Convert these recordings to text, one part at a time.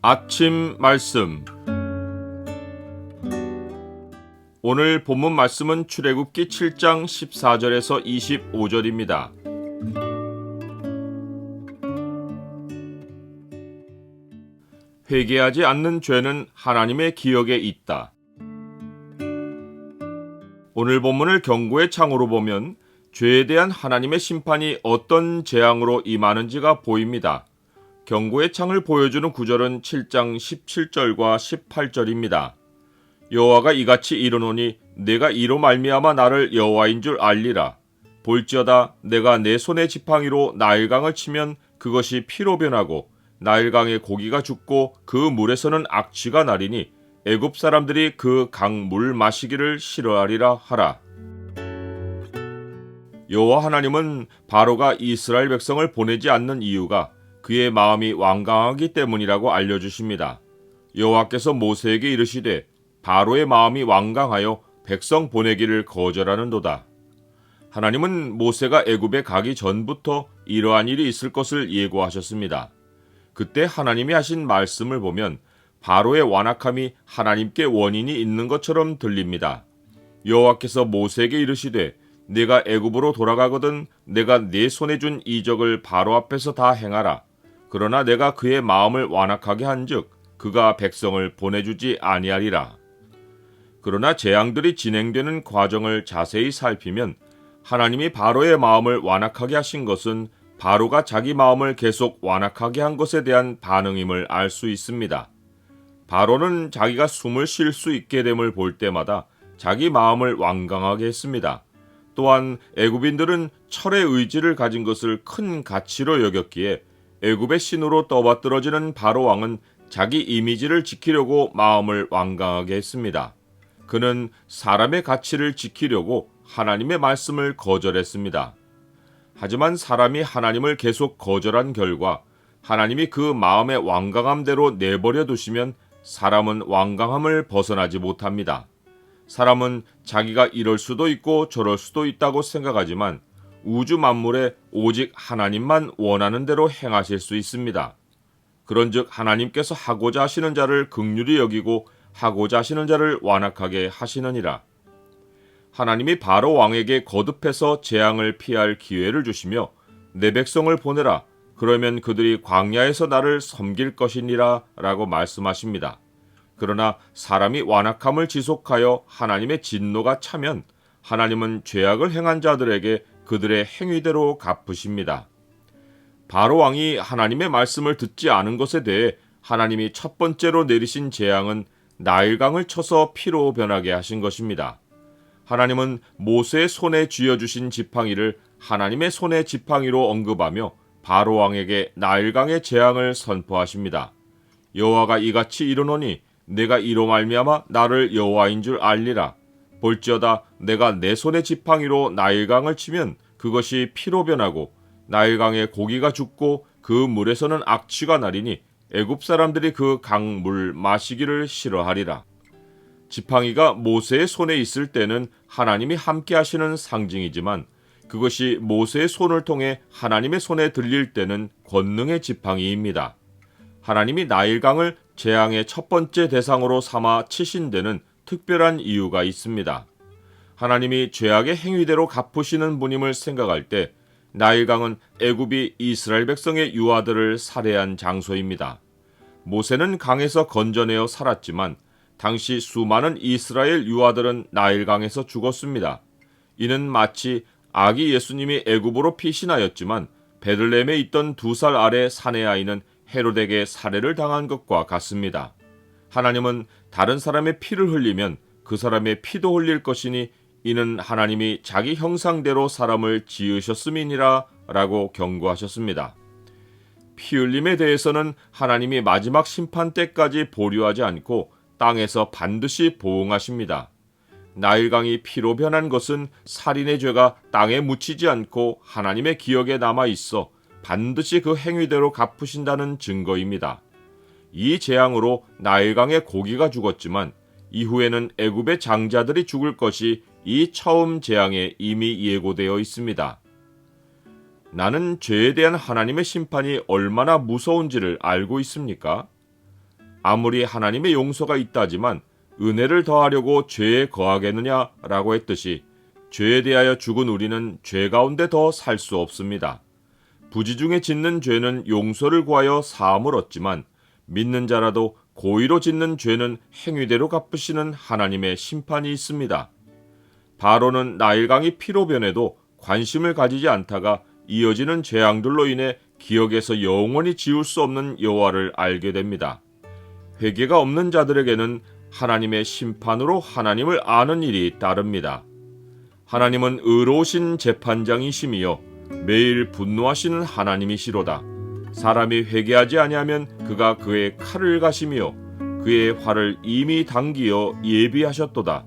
아침 말씀. 오늘 본문 말씀은 출애굽기 7장 14절에서 25절입니다. 회개하지 않는 죄는 하나님의 기억에 있다. 오늘 본문을 경고의 창으로 보면 죄에 대한 하나님의 심판이 어떤 재앙으로 임하는지가 보입니다. 경고의 창을 보여주는 구절은 7장 17절과 18절입니다. 여호와가 이같이 이르노니 내가 이로 말미암아 나를 여호와인 줄 알리라. 볼지어다 내가 내 손의 지팡이로 나일강을 치면 그것이 피로 변하고 나일강의 고기가 죽고 그 물에서는 악취가 나리니 애굽 사람들이 그 강 물 마시기를 싫어하리라 하라. 여호와 하나님은 바로가 이스라엘 백성을 보내지 않는 이유가 그의 마음이 완강하기 때문이라고 알려주십니다. 여호와께서 모세에게 이르시되 바로의 마음이 완강하여 백성 보내기를 거절하는도다. 하나님은 모세가 애굽에 가기 전부터 이러한 일이 있을 것을 예고하셨습니다. 그때 하나님이 하신 말씀을 보면 바로의 완악함이 하나님께 원인이 있는 것처럼 들립니다. 여호와께서 모세에게 이르시되 내가 애굽으로 돌아가거든 내가 네 손에 준 이적을 바로 앞에서 다 행하라. 그러나 내가 그의 마음을 완악하게 한즉 그가 백성을 보내주지 아니하리라. 그러나 재앙들이 진행되는 과정을 자세히 살피면 하나님이 바로의 마음을 완악하게 하신 것은 바로가 자기 마음을 계속 완악하게 한 것에 대한 반응임을 알 수 있습니다. 바로는 자기가 숨을 쉴 수 있게 됨을 볼 때마다 자기 마음을 완강하게 했습니다. 또한 애굽인들은 철의 의지를 가진 것을 큰 가치로 여겼기에 애굽의 신으로 떠받들어지는 바로 왕은 자기 이미지를 지키려고 마음을 완강하게 했습니다. 그는 사람의 가치를 지키려고 하나님의 말씀을 거절했습니다. 하지만 사람이 하나님을 계속 거절한 결과 하나님이 그 마음의 완강함대로 내버려 두시면 사람은 완강함을 벗어나지 못합니다. 사람은 자기가 이럴 수도 있고 저럴 수도 있다고 생각하지만 우주 만물에 오직 하나님만 원하는 대로 행하실 수 있습니다. 그런즉 하나님께서 하고자 하시는 자를 긍휼히 여기고 하고자 하시는 자를 완악하게 하시느니라. 하나님이 바로 왕에게 거듭해서 재앙을 피할 기회를 주시며 내 백성을 보내라. 그러면 그들이 광야에서 나를 섬길 것이니라 라고 말씀하십니다. 그러나 사람이 완악함을 지속하여 하나님의 진노가 차면 하나님은 죄악을 행한 자들에게 그들의 행위대로 갚으십니다. 바로 왕이 하나님의 말씀을 듣지 않은 것에 대해 하나님이 첫 번째로 내리신 재앙은 나일강을 쳐서 피로 변하게 하신 것입니다. 하나님은 모세의 손에 쥐어주신 지팡이를 하나님의 손의 지팡이로 언급하며 바로 왕에게 나일강의 재앙을 선포하십니다. 여호와가 이같이 이르노니 내가 이로 말미암아 나를 여호와인 줄 알리라. 볼지어다 내가 내 손의 지팡이로 나일강을 치면 그것이 피로 변하고 나일강의 고기가 죽고 그 물에서는 악취가 나리니 애굽 사람들이 그 강 물 마시기를 싫어하리라. 지팡이가 모세의 손에 있을 때는 하나님이 함께 하시는 상징이지만 그것이 모세의 손을 통해 하나님의 손에 들릴 때는 권능의 지팡이입니다. 하나님이 나일강을 재앙의 첫 번째 대상으로 삼아 치신 데는 특별한 이유가 있습니다. 하나님이 죄악의 행위대로 갚으시는 분임을 생각할 때 나일강은 애굽이 이스라엘 백성의 유아들을 살해한 장소입니다. 모세는 강에서 건져내어 살았지만 당시 수많은 이스라엘 유아들은 나일강에서 죽었습니다. 이는 마치 아기 예수님이 애굽으로 피신하였지만 베들레헴에 있던 2살 아래 사내 아이는 헤롯에게 살해를 당한 것과 같습니다. 하나님은 다른 사람의 피를 흘리면 그 사람의 피도 흘릴 것이니 이는 하나님이 자기 형상대로 사람을 지으셨음이니라 라고 경고하셨습니다. 피 흘림에 대해서는 하나님이 마지막 심판 때까지 보류하지 않고 땅에서 반드시 보응하십니다. 나일강이 피로 변한 것은 살인의 죄가 땅에 묻히지 않고 하나님의 기억에 남아 있어 반드시 그 행위대로 갚으신다는 증거입니다. 이 재앙으로 나일강의 고기가 죽었지만 이후에는 애굽의 장자들이 죽을 것이 이 처음 재앙에 이미 예고되어 있습니다. 나는 죄에 대한 하나님의 심판이 얼마나 무서운지를 알고 있습니까? 아무리 하나님의 용서가 있다지만 은혜를 더하려고 죄에 거하겠느냐라고 했듯이 죄에 대하여 죽은 우리는 죄 가운데 더 살 수 없습니다. 부지 중에 짓는 죄는 용서를 구하여 사함을 얻지만 믿는 자라도 고의로 짓는 죄는 행위대로 갚으시는 하나님의 심판이 있습니다. 바로는 나일강이 피로 변해도 관심을 가지지 않다가 이어지는 재앙들로 인해 기억에서 영원히 지울 수 없는 여호와를 알게 됩니다. 회개가 없는 자들에게는 하나님의 심판으로 하나님을 아는 일이 따릅니다. 하나님은 의로우신 재판장이시며 매일 분노하시는 하나님이시로다. 사람이 회개하지 아니하면 그가 그의 칼을 가시며 그의 활을 이미 당기어 예비하셨도다.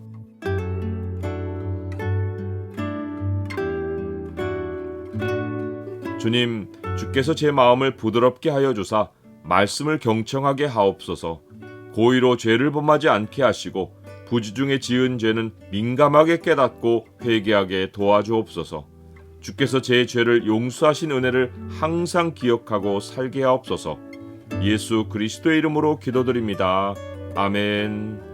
주님, 주께서 제 마음을 부드럽게 하여 주사 말씀을 경청하게 하옵소서. 고의로 죄를 범하지 않게 하시고 부지 중에 지은 죄는 민감하게 깨닫고 회개하게 도와주옵소서. 주께서 제 죄를 용서하신 은혜를 항상 기억하고 살게 하옵소서. 예수 그리스도의 이름으로 기도드립니다. 아멘.